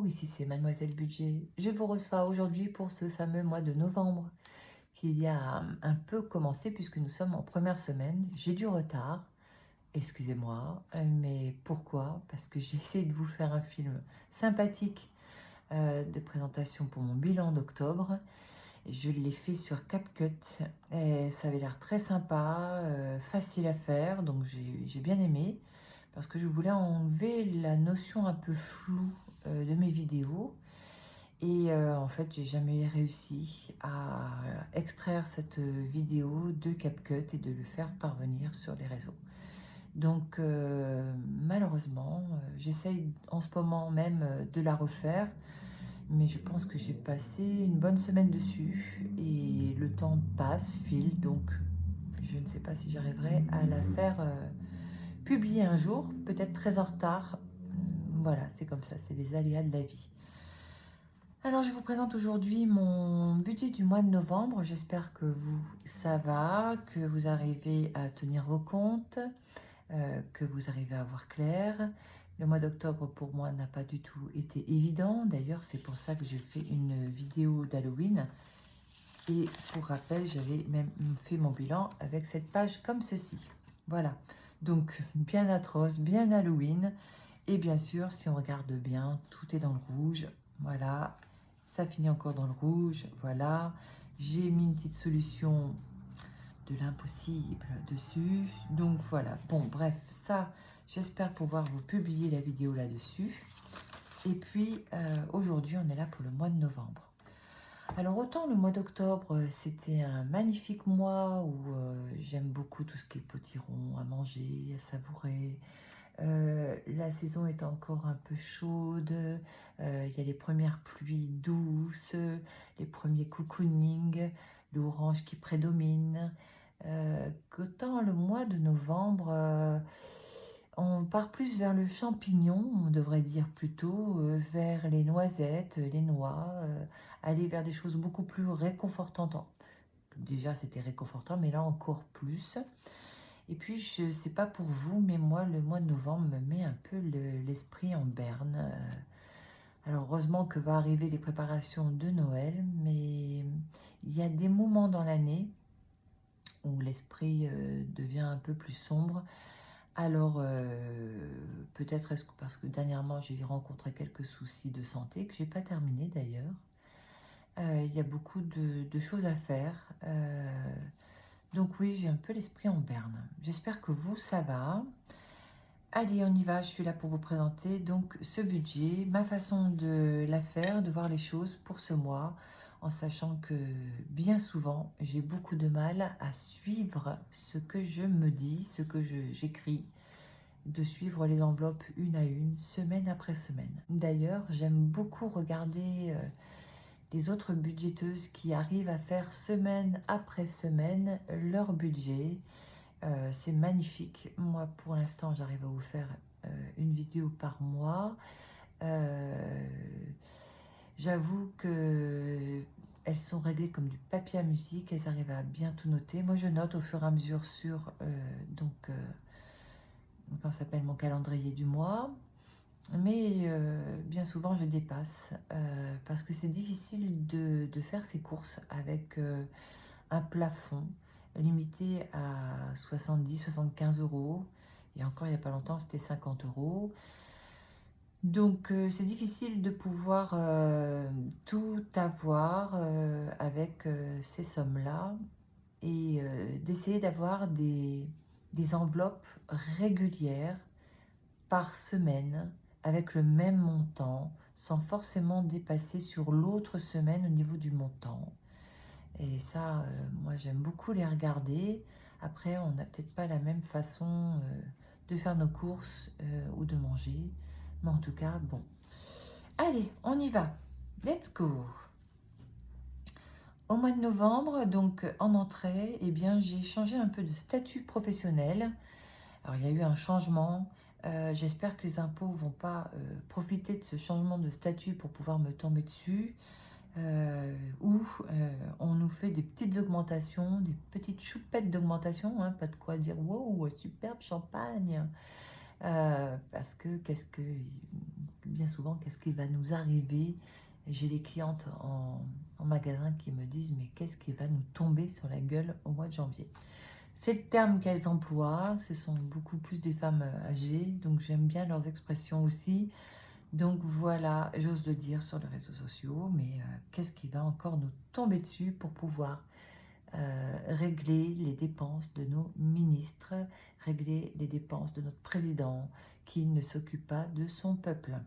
ici c'est Mademoiselle Budget. Je vous reçois aujourd'hui pour ce fameux mois de novembre qui a un peu commencé puisque nous sommes en première semaine. J'ai du retard, excusez-moi, mais pourquoi? Parce que j'ai essayé de vous faire un film sympathique de présentation pour mon bilan d'octobre. Je l'ai fait sur CapCut et ça avait l'air très sympa, facile à faire, donc j'ai bien aimé parce que je voulais enlever la notion un peu floue de mes vidéos. Et en fait, j'ai jamais réussi à extraire cette vidéo de CapCut et de le faire parvenir sur les réseaux. Donc malheureusement, j'essaye en ce moment même de la refaire, mais je pense que j'ai passé une bonne semaine dessus et le temps passe, file, donc je ne sais pas si j'arriverai à la faire publier un jour, peut-être très en retard. Voilà, c'est comme ça, c'est les aléas de la vie. Alors, je vous présente aujourd'hui mon budget du mois de novembre. J'espère que ça va, que vous arrivez à tenir vos comptes, que vous arrivez à voir clair. Le mois d'octobre, pour moi, n'a pas du tout été évident. D'ailleurs, c'est pour ça que j'ai fait une vidéo d'Halloween. Et pour rappel, j'avais même fait mon bilan avec cette page comme ceci. Voilà. Donc, bien atroce, bien Halloween. Et bien sûr, si on regarde bien, tout est dans le rouge. Voilà. Ça finit encore dans le rouge. Voilà. J'ai mis une petite solution de l'impossible dessus. Donc voilà. Bon, bref, ça, j'espère pouvoir vous publier la vidéo là-dessus. Et puis, aujourd'hui, on est là pour le mois de novembre. Alors, autant le mois d'octobre, c'était un magnifique mois où j'aime beaucoup tout ce qui est potiron, à manger, à savourer. La saison est encore un peu chaude, il y a les premières pluies douces, les premiers cocooning, l'orange qui prédomine. Qu'autant le mois de novembre, on part plus vers le champignon, on devrait dire plutôt, vers les noisettes, les noix, aller vers des choses beaucoup plus réconfortantes. Déjà c'était réconfortant, mais là encore plus. Et puis, je ne sais pas pour vous, mais moi, le mois de novembre me met un peu l'esprit en berne. Alors, heureusement que va arriver les préparations de Noël, mais il y a des moments dans l'année où l'esprit devient un peu plus sombre. Alors, peut-être est-ce que parce que dernièrement, j'ai rencontré quelques soucis de santé, que je n'ai pas terminé d'ailleurs. Il y a beaucoup de choses à faire. Donc oui, j'ai un peu l'esprit en berne. J'espère que vous, ça va. Allez, on y va, je suis là pour vous présenter donc ce budget, ma façon de la faire, de voir les choses pour ce mois, en sachant que bien souvent, j'ai beaucoup de mal à suivre ce que je me dis, ce que j'écris, de suivre les enveloppes une à une, semaine après semaine. D'ailleurs, j'aime beaucoup regarder les autres budgéteuses qui arrivent à faire semaine après semaine leur budget. C'est magnifique. Moi, pour l'instant, j'arrive à vous faire une vidéo par mois. J'avoue que elles sont réglées comme du papier à musique. Elles arrivent à bien tout noter. Moi, je note au fur et à mesure sur comment s'appelle mon calendrier du mois. Mais bien souvent, je dépasse parce que c'est difficile de faire ses courses avec un plafond limité à 70-75 euros. Et encore, il n'y a pas longtemps, c'était 50 euros. Donc, c'est difficile de pouvoir tout avoir avec ces sommes-là et d'essayer d'avoir des enveloppes régulières par semaine avec le même montant sans forcément dépasser sur l'autre semaine au niveau du montant. Et ça, moi, j'aime beaucoup les regarder. Après, on n'a peut-être pas la même façon de faire nos courses ou de manger. Mais en tout cas, bon. Allez, on y va. Let's go. Au mois de novembre, donc en entrée, eh bien, j'ai changé un peu de statut professionnel. Alors, il y a eu un changement. J'espère que les impôts ne vont pas profiter de ce changement de statut pour pouvoir me tomber dessus. Où on nous fait des petites augmentations, des petites choupettes d'augmentation, hein, pas de quoi dire wow, superbe champagne. Parce que bien souvent, qu'est-ce qui va nous arriver? J'ai des clientes en magasin qui me disent, mais qu'est-ce qui va nous tomber sur la gueule au mois de janvier? C'est le terme qu'elles emploient, ce sont beaucoup plus des femmes âgées, donc j'aime bien leurs expressions aussi. Donc voilà, j'ose le dire sur les réseaux sociaux, mais qu'est-ce qui va encore nous tomber dessus pour pouvoir régler les dépenses de nos ministres, régler les dépenses de notre président qui ne s'occupe pas de son peuple.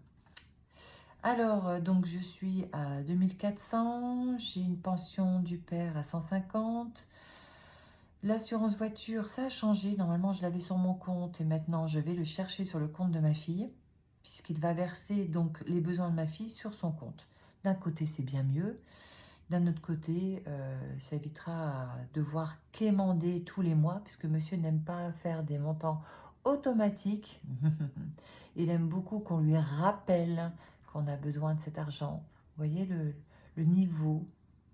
Alors, donc je suis à 2400, j'ai une pension du père à 150. L'assurance voiture, ça a changé. Normalement, je l'avais sur mon compte et maintenant, je vais le chercher sur le compte de ma fille puisqu'il va verser donc les besoins de ma fille sur son compte. D'un côté, c'est bien mieux. D'un autre côté, ça évitera de devoir quémander tous les mois puisque monsieur n'aime pas faire des montants automatiques. Il aime beaucoup qu'on lui rappelle qu'on a besoin de cet argent. Vous voyez le niveau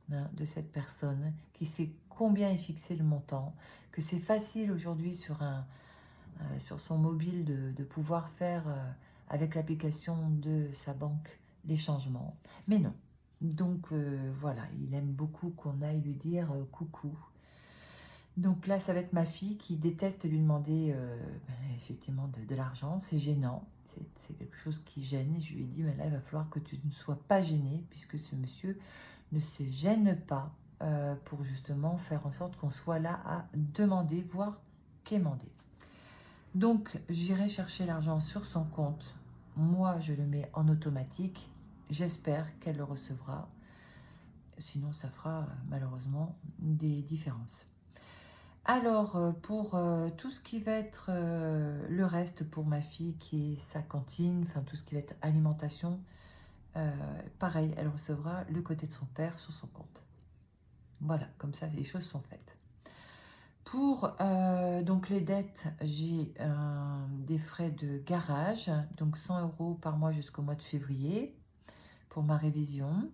de cette personne qui sait combien est fixé le montant, que c'est facile aujourd'hui sur son mobile de pouvoir faire avec l'application de sa banque les changements. Mais non. Donc voilà, il aime beaucoup qu'on aille lui dire coucou. Donc là, ça va être ma fille qui déteste lui demander effectivement de l'argent. C'est gênant, c'est quelque chose qui gêne. Et je lui ai dit, mais là, il va falloir que tu ne sois pas gêné puisque ce monsieur ne se gêne pas pour justement faire en sorte qu'on soit là à demander, voire quémander. Donc, j'irai chercher l'argent sur son compte. Moi, je le mets en automatique. J'espère qu'elle le recevra. Sinon, ça fera malheureusement des différences. Alors, pour tout ce qui va être le reste pour ma fille, qui est sa cantine, enfin tout ce qui va être alimentation, pareil, elle recevra le côté de son père sur son compte. Voilà, comme ça, les choses sont faites. Pour donc les dettes, j'ai des frais de garage, donc 100 € par mois jusqu'au mois de février pour ma révision.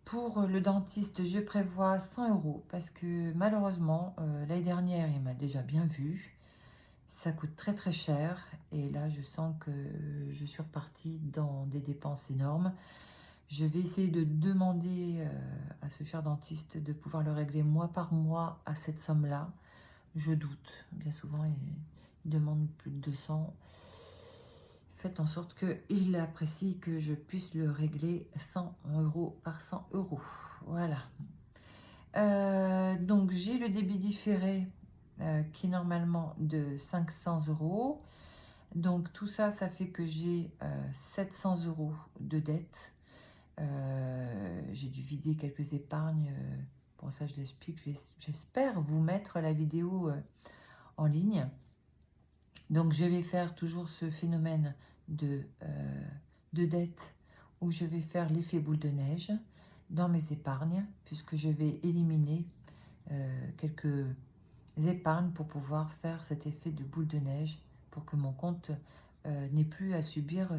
Pour le dentiste, je prévois 100 € parce que malheureusement, l'année dernière, il m'a déjà bien vu. Ça coûte très très cher et là, je sens que je suis repartie dans des dépenses énormes. Je vais essayer de demander à ce cher dentiste de pouvoir le régler mois par mois à cette somme-là. Je doute. Bien souvent, il demande plus de 200. Faites en sorte qu'il apprécie que je puisse le régler 100 € par 100 €. Voilà. Donc, j'ai le débit différé qui est normalement de 500 €. Donc, tout ça, ça fait que j'ai 700 € de dette. J'ai dû vider quelques épargnes. Pour ça, je l'explique. J'espère vous mettre la vidéo en ligne. Donc, je vais faire toujours ce phénomène de dette où je vais faire l'effet boule de neige dans mes épargnes puisque je vais éliminer quelques épargnes pour pouvoir faire cet effet de boule de neige pour que mon compte n'ait plus à subir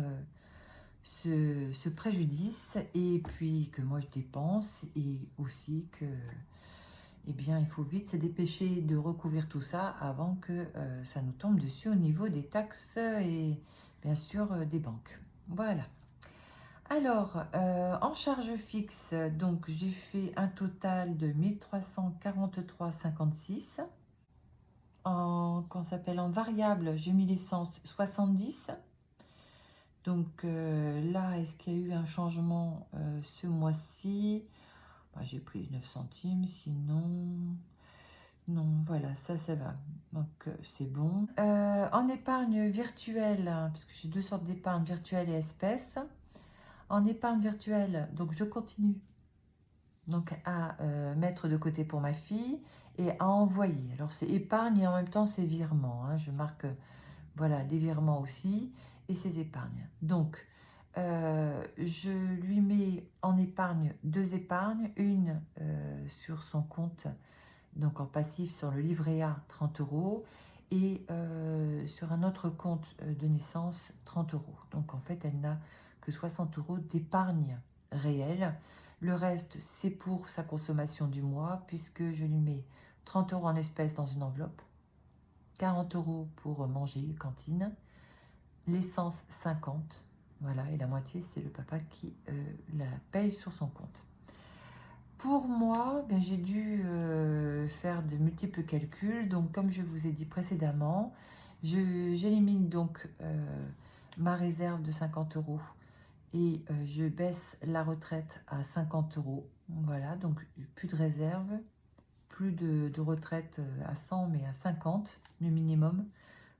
ce préjudice et puis que moi je dépense et aussi que eh bien, il faut vite se dépêcher de recouvrir tout ça avant que ça nous tombe dessus au niveau des taxes et bien sûr des banques. Voilà. Alors, en charge fixe, donc j'ai fait un total de 1343,56. Qu'on s'appelle en variable, j'ai mis l'essence 70. Donc là, est-ce qu'il y a eu un changement ce mois-ci? J'ai pris 9 centimes, sinon... Non, voilà, ça va. Donc, c'est bon. En épargne virtuelle, hein, parce que j'ai deux sortes d'épargne virtuelle et espèce. En épargne virtuelle, donc je continue donc à mettre de côté pour ma fille et à envoyer. Alors, c'est épargne et en même temps, c'est virement. Hein. Je marque, voilà, les virements aussi et ses épargnes. Donc, je lui mets en épargne 2 épargnes, une sur son compte, donc en passif sur le livret A 30 € et sur un autre compte de naissance 30 €. Donc en fait, elle n'a que 60 € d'épargne réelle. Le reste, c'est pour sa consommation du mois puisque je lui mets 30 € en espèces dans une enveloppe, 40 € pour manger, cantine, l'essence 50 Voilà, et la moitié, c'est le papa qui la paye sur son compte. Pour moi, ben, j'ai dû faire de multiples calculs. Donc, comme je vous ai dit précédemment, j'élimine donc ma réserve de 50 € et je baisse la retraite à 50 €. Voilà, donc plus de réserve, plus de retraite à 100, mais à 50, le minimum,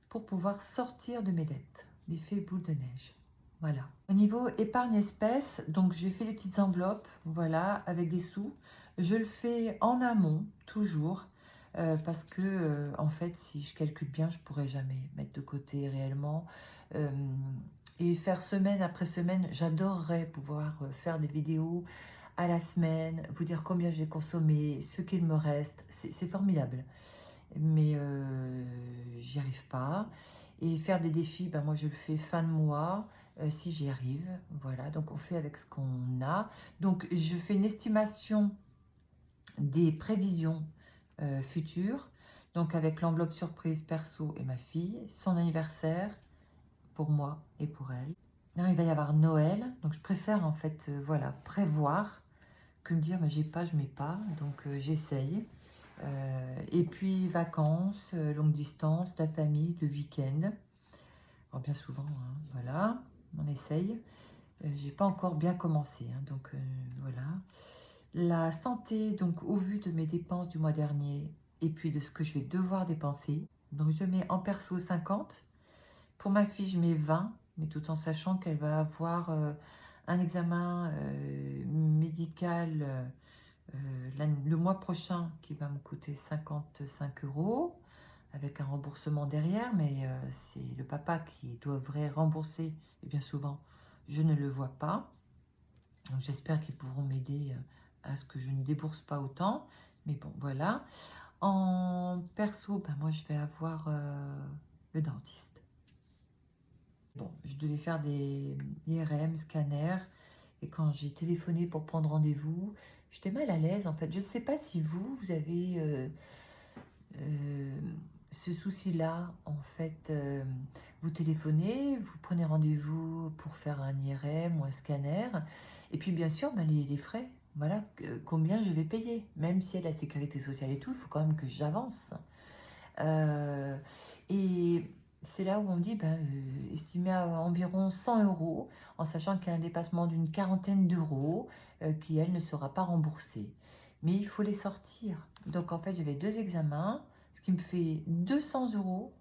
pour pouvoir sortir de mes dettes. L'effet boule de neige. Voilà. Au niveau épargne espèces, donc j'ai fait des petites enveloppes, voilà, avec des sous. Je le fais en amont, toujours, parce que, en fait, si je calcule bien, je pourrais jamais mettre de côté réellement. Et faire semaine après semaine, j'adorerais pouvoir faire des vidéos à la semaine, vous dire combien j'ai consommé, ce qu'il me reste. C'est formidable. Mais j'y arrive pas. Et faire des défis, ben moi je le fais fin de mois, si j'y arrive. Voilà, donc on fait avec ce qu'on a. Donc je fais une estimation des prévisions futures. Donc avec l'enveloppe surprise perso et ma fille, son anniversaire pour moi et pour elle. Non, il va y avoir Noël, donc je préfère en fait voilà, prévoir que me dire mais j'ai pas, je mets pas. Donc j'essaye. Et puis vacances, longue distance, la famille, le week-end. Alors, bien souvent, hein, voilà, on essaye. J'ai pas encore bien commencé, hein, donc voilà. La santé, donc au vu de mes dépenses du mois dernier et puis de ce que je vais devoir dépenser, donc je mets en perso 50. Pour ma fille, je mets 20, mais tout en sachant qu'elle va avoir un examen médical le mois prochain qui va me coûter 55 € avec un remboursement derrière, mais c'est le papa qui devrait rembourser et bien souvent je ne le vois pas. Donc j'espère qu'ils pourront m'aider à ce que je ne débourse pas autant, mais bon voilà. En perso, ben moi je vais avoir le dentiste. Bon, je devais faire des IRM, scanners, et quand j'ai téléphoné pour prendre rendez-vous, j'étais mal à l'aise en fait. Je ne sais pas si vous avez ce souci-là. En fait, vous téléphonez, vous prenez rendez-vous pour faire un IRM ou un scanner, et puis bien sûr, ben, les frais, voilà, combien je vais payer. Même si il y a la sécurité sociale et tout, il faut quand même que j'avance. Et c'est là où on me dit, ben, estimé à environ 100 €, en sachant qu'il y a un dépassement d'une quarantaine d'euros qui, elle, ne sera pas remboursée. Mais il faut les sortir. Donc, en fait, j'avais 2 examens, ce qui me fait 200 €.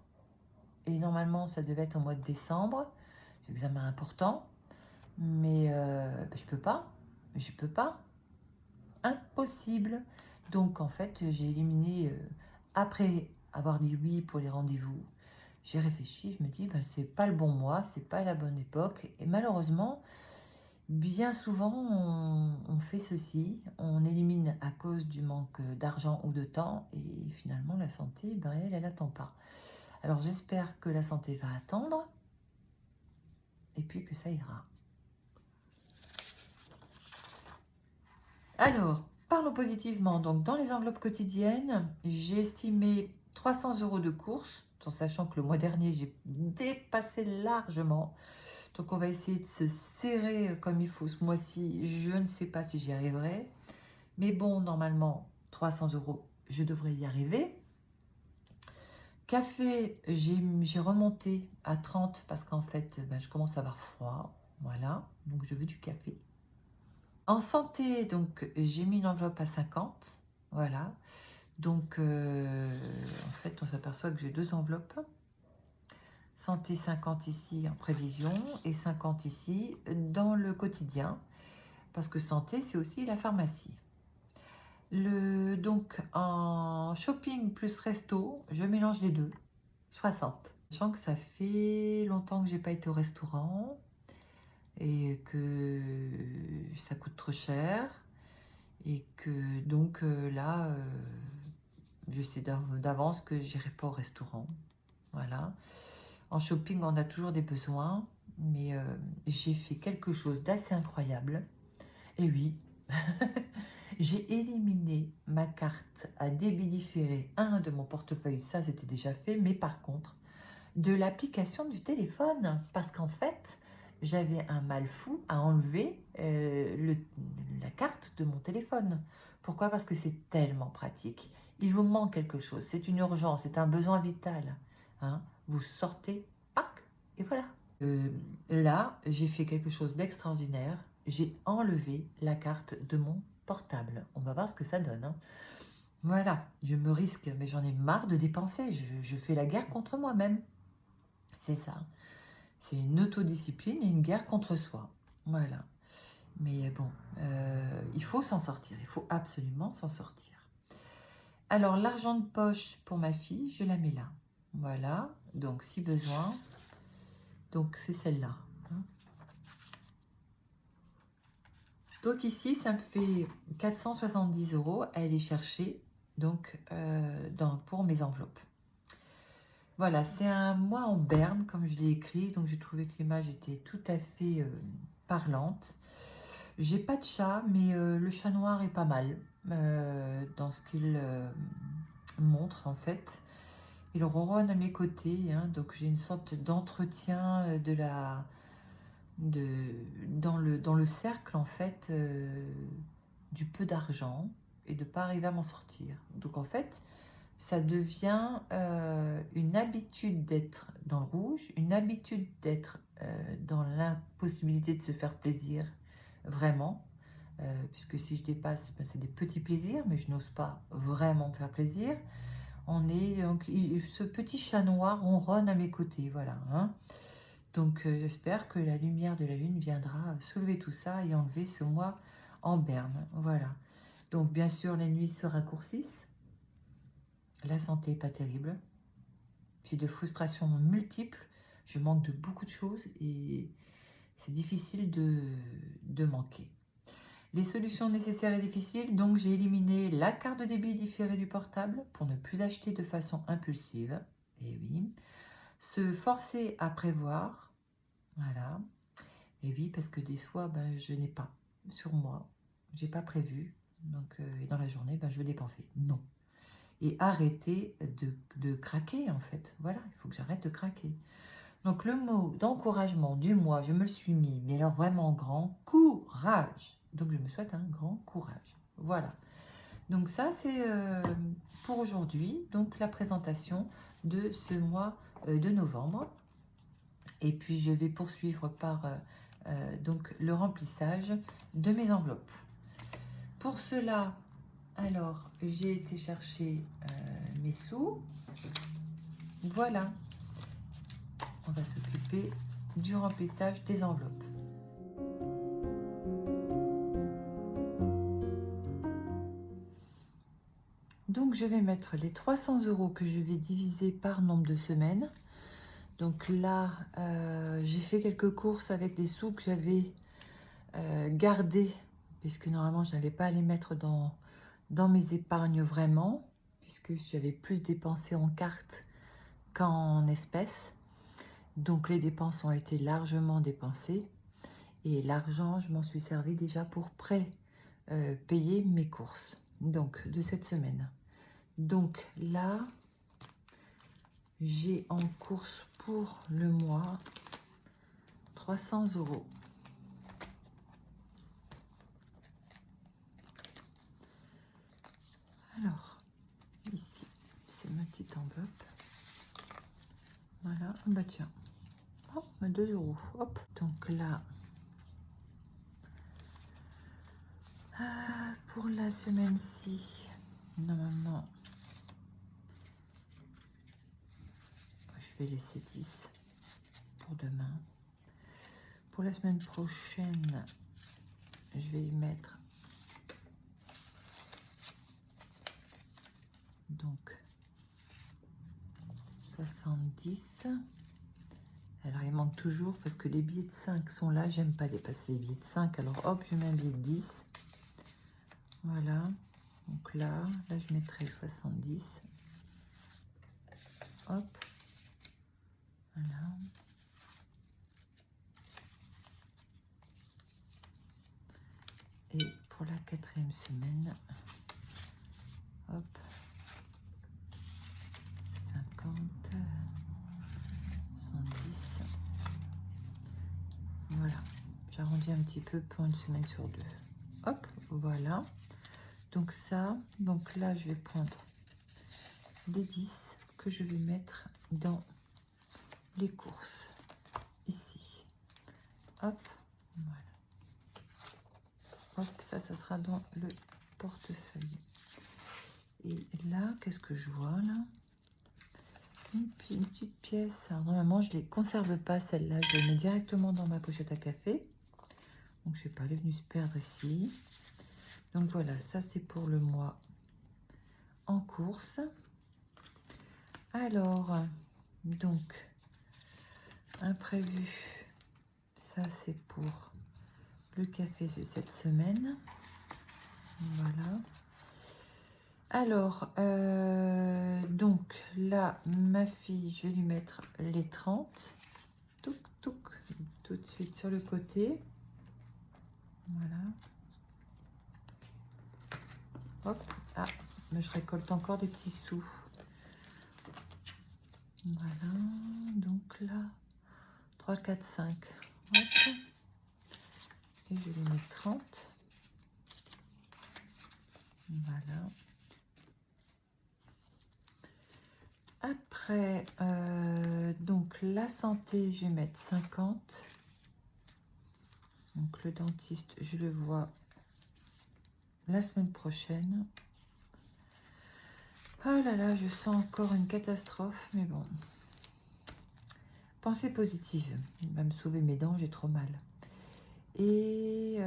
Et normalement, ça devait être au mois de décembre. C'est un examen important. Mais ben, je peux pas. Je peux pas. Impossible. Donc, en fait, j'ai éliminé, après avoir dit oui pour les rendez-vous, j'ai réfléchi, je me dis, ben, c'est pas le bon mois, c'est pas la bonne époque. Et malheureusement, bien souvent, on fait ceci, on élimine à cause du manque d'argent ou de temps, et finalement, la santé, ben, elle attend pas. Alors, j'espère que la santé va attendre, et puis que ça ira. Alors, parlons positivement. Donc, dans les enveloppes quotidiennes, j'ai estimé 300 € de courses, en sachant que le mois dernier, j'ai dépassé largement. Donc, on va essayer de se serrer comme il faut ce mois-ci. Je ne sais pas si j'y arriverai. Mais bon, normalement, 300 €, je devrais y arriver. Café, j'ai remonté à 30 parce qu'en fait, ben, je commence à avoir froid. Voilà, donc je veux du café. En santé, donc j'ai mis une enveloppe à 50, voilà. Donc en fait, on s'aperçoit que j'ai 2 enveloppes. Santé 50 ici en prévision et 50 ici dans le quotidien. Parce que santé, c'est aussi la pharmacie. Donc en shopping plus resto, je mélange les deux, 60. Sachant que ça fait longtemps que j'ai pas été au restaurant et que ça coûte trop cher. Et que donc là, je sais d'avance que j'irai pas au restaurant. Voilà. En shopping, on a toujours des besoins, mais j'ai fait quelque chose d'assez incroyable. Et oui, j'ai éliminé ma carte à débit différé, de mon portefeuille, ça c'était déjà fait, mais par contre, de l'application du téléphone, parce qu'en fait, j'avais un mal fou à enlever la carte de mon téléphone. Pourquoi? Parce que c'est tellement pratique. Il vous manque quelque chose, c'est une urgence, c'est un besoin vital. Hein? Vous sortez, pac, et voilà. Là, j'ai fait quelque chose d'extraordinaire. J'ai enlevé la carte de mon portable. On va voir ce que ça donne. Hein. Voilà, je me risque, mais j'en ai marre de dépenser. Je fais la guerre contre moi-même. C'est ça. C'est une autodiscipline et une guerre contre soi. Voilà. Mais bon, il faut s'en sortir. Il faut absolument s'en sortir. Alors, l'argent de poche pour ma fille, je la mets là. Voilà. Donc, si besoin. Donc, c'est celle-là. Hein. Donc, ici, ça me fait 470 € à aller chercher donc, pour mes enveloppes. Voilà, c'est un mois en berne, comme je l'ai écrit. Donc, j'ai trouvé que l'image était tout à fait parlante. J'ai pas de chat, mais le chat noir est pas mal dans ce qu'il montre, en fait. Il ronronne à mes côtés, hein, donc j'ai une sorte d'entretien dans le cercle, en fait, du peu d'argent et de ne pas arriver à m'en sortir. Donc, en fait, ça devient une habitude d'être dans le rouge, une habitude d'être dans l'impossibilité de se faire plaisir, vraiment. Puisque si je dépasse, ben, c'est des petits plaisirs, mais je n'ose pas vraiment me faire plaisir. Donc, ce petit chat noir ronronne à mes côtés, voilà. Hein. Donc, j'espère que la lumière de la lune viendra soulever tout ça et enlever ce mois en berne, voilà. Donc, bien sûr, les nuits se raccourcissent. La santé n'est pas terrible. J'ai de frustrations multiples. Je manque de beaucoup de choses et c'est difficile de manquer. Les solutions nécessaires et difficiles, donc j'ai éliminé la carte de débit différée du portable pour ne plus acheter de façon impulsive. Et oui. Se forcer à prévoir. Voilà. Et oui, parce que des fois, ben, je n'ai pas sur moi. Je n'ai pas prévu. Donc, et dans la journée, ben, je veux dépenser. Non. Et arrêter de craquer, en fait. Voilà, il faut que j'arrête de craquer. Donc, le mot d'encouragement du mois, je me le suis mis, mais alors vraiment grand, courage. Donc, je me souhaite un grand courage. Voilà. Donc, ça, c'est pour aujourd'hui. Donc, la présentation de ce mois de novembre. Et puis, je vais poursuivre par donc, le remplissage de mes enveloppes. Pour cela, alors, j'ai été chercher mes sous. Voilà. On va s'occuper du remplissage des enveloppes. Donc, je vais mettre les 300 € que je vais diviser par nombre de semaines. Donc là, j'ai fait quelques courses avec des sous que j'avais gardés, puisque normalement, je n'avais pas à les mettre dans mes épargnes vraiment, puisque j'avais plus dépensé en carte qu'en espèces. Donc, les dépenses ont été largement dépensées. Et l'argent, je m'en suis servi déjà pour payer mes courses donc, de cette semaine. Donc là, j'ai en course pour le mois 300 €. Alors, ici, c'est ma petite enveloppe. Voilà, bah tiens, oh, 2 €. Hop, donc là, pour la semaine-ci, normalement, je vais laisser 10 pour demain. Pour la semaine prochaine, je vais y mettre donc 70. Alors, il manque toujours parce que les billets de 5 sont là. J'aime pas dépasser les billets de 5. Alors, hop, je mets un billet de 10. Voilà. Donc là, je mettrai 70. Hop. Voilà. Et pour la 4e semaine, hop, 50, 110, manger un petit peu pour une semaine sur 2. Hop, voilà. Donc ça, donc là, je vais prendre les 10 que je vais mettre dans les courses. Ici. Hop, voilà. Hop, ça sera dans le portefeuille. Et là, qu'est-ce que je vois là? Une petite pièce. Alors, normalement, je ne les conserve pas, celle-là. Je les mets directement dans ma pochette à café. Donc, je sais pas, elle est venue se perdre ici. Donc, voilà, ça, c'est pour le mois en course. Alors, donc, imprévu. Ça, c'est pour le café de cette semaine. Voilà. Alors, donc là, ma fille, je vais lui mettre les 30. Touc, touc, tout de suite sur le côté. Voilà. Hop. Ah, mais je récolte encore des petits sous. Voilà. Donc là, 3, 4, 5. Hop. Et je vais mettre 30. Voilà. Après, donc la santé, je vais mettre 50. Donc le dentiste, je le vois la semaine prochaine. Oh là là, je sens encore une catastrophe, mais bon. Pensée positive, il va me sauver mes dents, j'ai trop mal. Et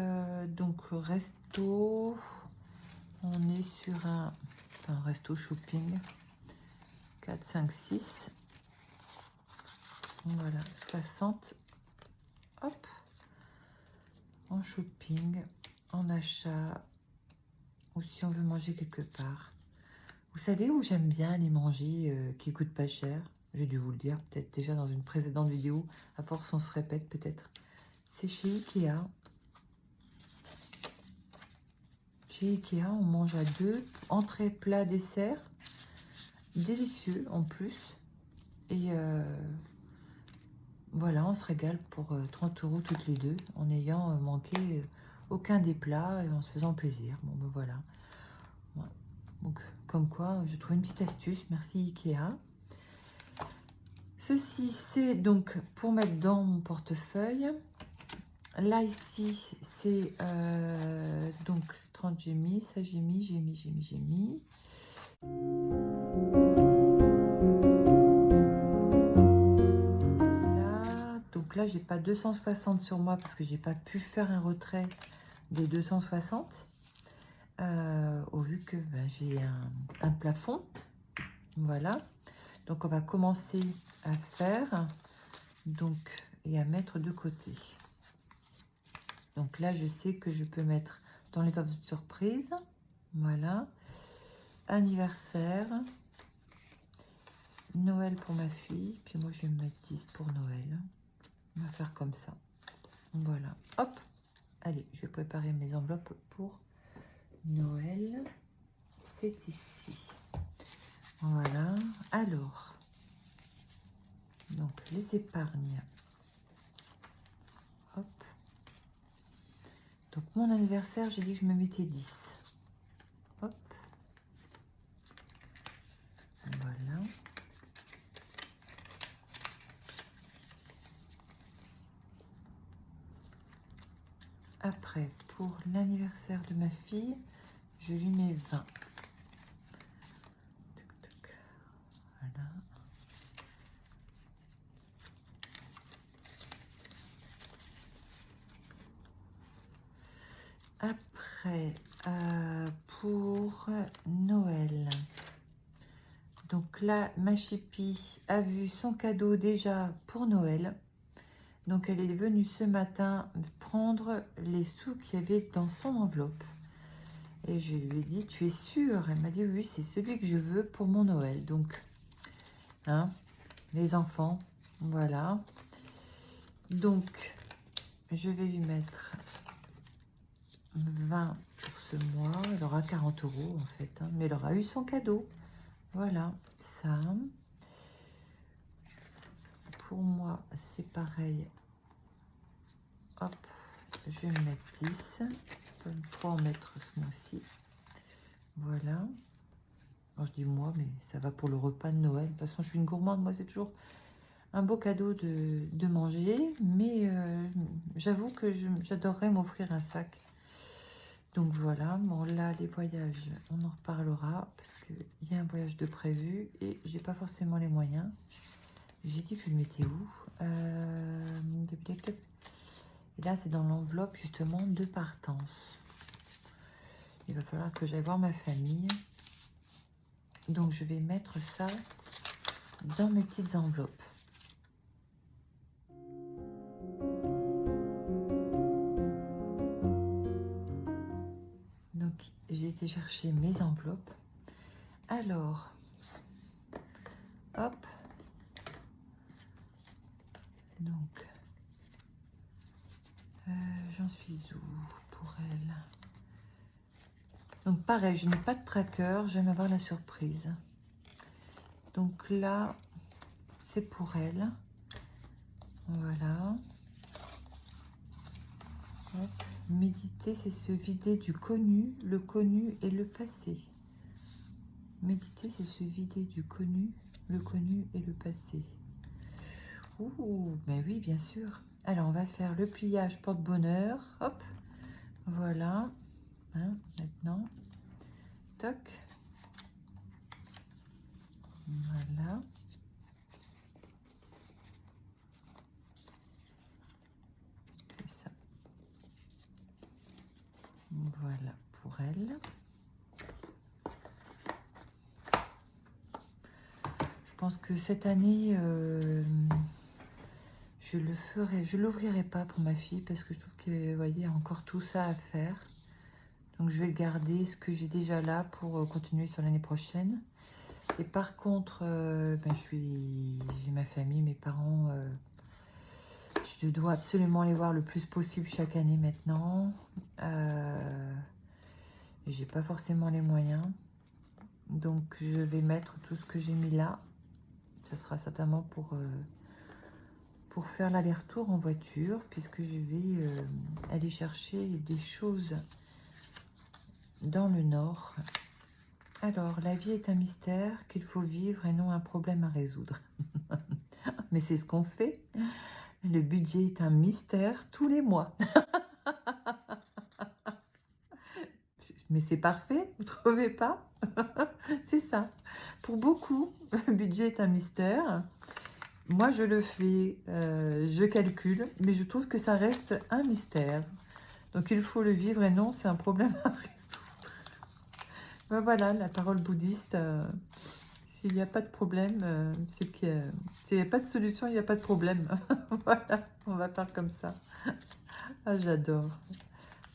donc le resto, on est sur un resto shopping. 4, 5, 6. Voilà, 60. Hop. En shopping, en achat, ou si on veut manger quelque part. Vous savez où j'aime bien aller manger qui coûte pas cher? J'ai dû vous le dire peut-être déjà dans une précédente vidéo. À force, on se répète peut-être. C'est chez Ikea. Chez Ikea, on mange à 2. Entrée, plat, dessert. Délicieux en plus. Et voilà, on se régale pour 30 € toutes les deux. En ayant manqué aucun des plats et en se faisant plaisir. Bon, ben voilà. Ouais. Donc, comme quoi, je trouve une petite astuce. Merci Ikea. Ceci, c'est donc pour mettre dans mon portefeuille. Là, ici, c'est donc 30, j'ai mis, ça j'ai mis, j'ai mis. Là, donc là, j'ai pas 260 sur moi parce que j'ai pas pu faire un retrait des 260. Au vu que ben, j'ai un plafond. Voilà. Donc, on va commencer à faire donc et à mettre de côté. Donc là, je sais que je peux mettre dans les enveloppes de surprise. Voilà. Anniversaire. Noël pour ma fille. Puis moi, je vais mettre 10 pour Noël. On va faire comme ça. Voilà. Hop. Allez, je vais préparer mes enveloppes pour Noël. C'est ici. Voilà. Alors. Donc, les épargnes. Hop. Donc, mon anniversaire, j'ai dit que je me mettais 10. Hop. Voilà. Après, pour l'anniversaire de ma fille, je lui mets 20. Toc, toc. Voilà. Après, pour Noël, donc là, ma chipie a vu son cadeau déjà pour Noël. Donc, elle est venue ce matin prendre les sous qu'il y avait dans son enveloppe. Et je lui ai dit, tu es sûre? Elle m'a dit, oui, c'est celui que je veux pour mon Noël. Donc, hein, les enfants, voilà. Donc, je vais lui mettre 20 pour ce mois. Elle aura 40 € en fait, hein, mais elle aura eu son cadeau. Voilà, ça. Pour moi, c'est pareil. Hop, je vais me mettre 10. Je peux pas en mettre ce mois-ci. Voilà. Alors, je dis moi, mais ça va pour le repas de Noël. De toute façon, je suis une gourmande. Moi, c'est toujours un beau cadeau de manger. Mais j'avoue que j'adorerais m'offrir un sac. Donc voilà. Bon, là, les voyages, on en reparlera. Parce qu'il y a un voyage de prévu. Et j'ai pas forcément les moyens. J'ai dit que je le mettais où Et là, c'est dans l'enveloppe, justement, de partance. Il va falloir que j'aille voir ma famille. Donc, je vais mettre ça dans mes petites enveloppes. Donc, j'ai été chercher mes enveloppes. Alors, hop. Donc, j'en suis où pour elle? Donc, pareil, je n'ai pas de tracker. J'aime avoir la surprise. Donc là, c'est pour elle. Voilà. Hop. Méditer, c'est se vider du connu, le connu et le passé. Méditer, c'est se vider du connu, le connu et le passé. Ouh, mais oui, bien sûr. Alors, on va faire le pliage porte-bonheur. Hop, voilà. Hein, maintenant, toc. Voilà. C'est ça. Voilà pour elle. Je pense que cette année, je le ferai, je l'ouvrirai pas pour ma fille parce que je trouve que, vous voyez, il y a encore tout ça à faire. Donc, je vais le garder, ce que j'ai déjà là, pour continuer sur l'année prochaine. Et par contre, j'ai ma famille, mes parents. Je dois absolument les voir le plus possible chaque année maintenant. J'ai pas forcément les moyens. Donc, je vais mettre tout ce que j'ai mis là. Ça sera certainement pour faire l'aller-retour en voiture, puisque je vais aller chercher des choses dans le nord. Alors, la vie est un mystère qu'il faut vivre et non un problème à résoudre. Mais c'est ce qu'on fait. Le budget est un mystère tous les mois. Mais c'est parfait, vous ne trouvez pas? C'est ça. Pour beaucoup, le budget est un mystère. Moi, je le fais, je calcule, mais je trouve que ça reste un mystère. Donc, il faut le vivre et non, c'est un problème à résoudre. Ben voilà, la parole bouddhiste. S'il n'y a pas de problème, c'est qu'il s'il n'y a pas de solution, il n'y a pas de problème. Voilà, on va faire comme ça. Ah, j'adore.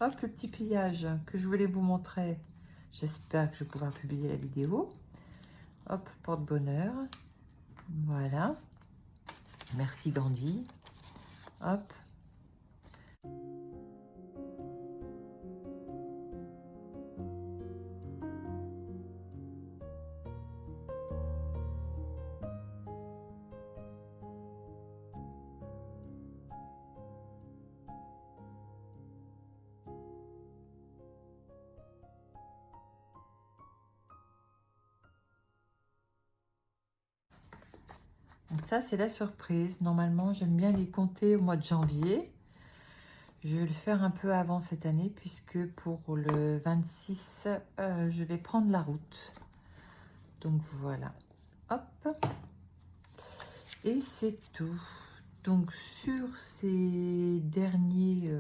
Hop, le petit pliage que je voulais vous montrer. J'espère que je vais pouvoir publier la vidéo. Hop, porte-bonheur. Voilà. Merci Gandhi. Hop. Donc ça, c'est la surprise. Normalement, j'aime bien les compter au mois de janvier. Je vais le faire un peu avant cette année, puisque pour le 26, je vais prendre la route. Donc voilà. Hop. Et c'est tout. Donc sur ces dernières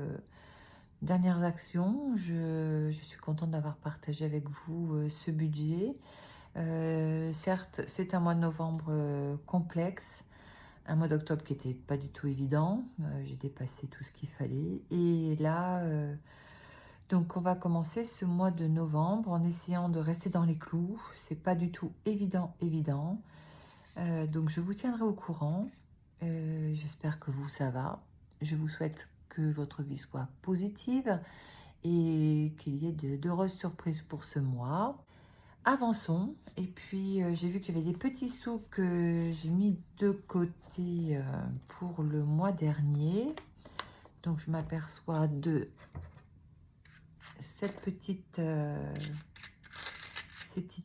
actions, je suis contente d'avoir partagé avec vous ce budget. Certes, c'est un mois de novembre complexe, un mois d'octobre qui n'était pas du tout évident. J'ai dépassé tout ce qu'il fallait. Et là, donc on va commencer ce mois de novembre en essayant de rester dans les clous. C'est pas du tout évident. Donc je vous tiendrai au courant. J'espère que vous, ça va. Je vous souhaite que votre vie soit positive et qu'il y ait d'heureuses surprises pour ce mois. Avançons. Et puis, j'ai vu qu'il y avait des petits sous que j'ai mis de côté pour le mois dernier. Donc, je m'aperçois de ces petites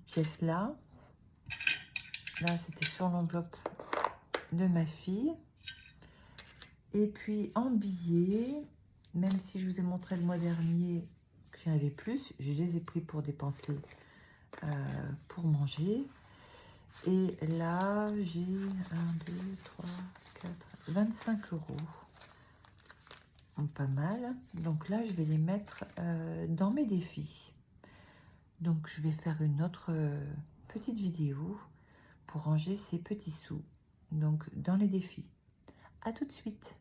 pièces-là. Là, c'était sur l'enveloppe de ma fille. Et puis, en billets, même si je vous ai montré le mois dernier qu'il y en avait plus, je les ai pris pour dépenser, pour manger. Et là, j'ai 1, 2, 3, 4, 25 €. Donc, pas mal. Donc là, je vais les mettre dans mes défis. Donc, je vais faire une autre petite vidéo pour ranger ces petits sous. Donc, dans les défis. À tout de suite.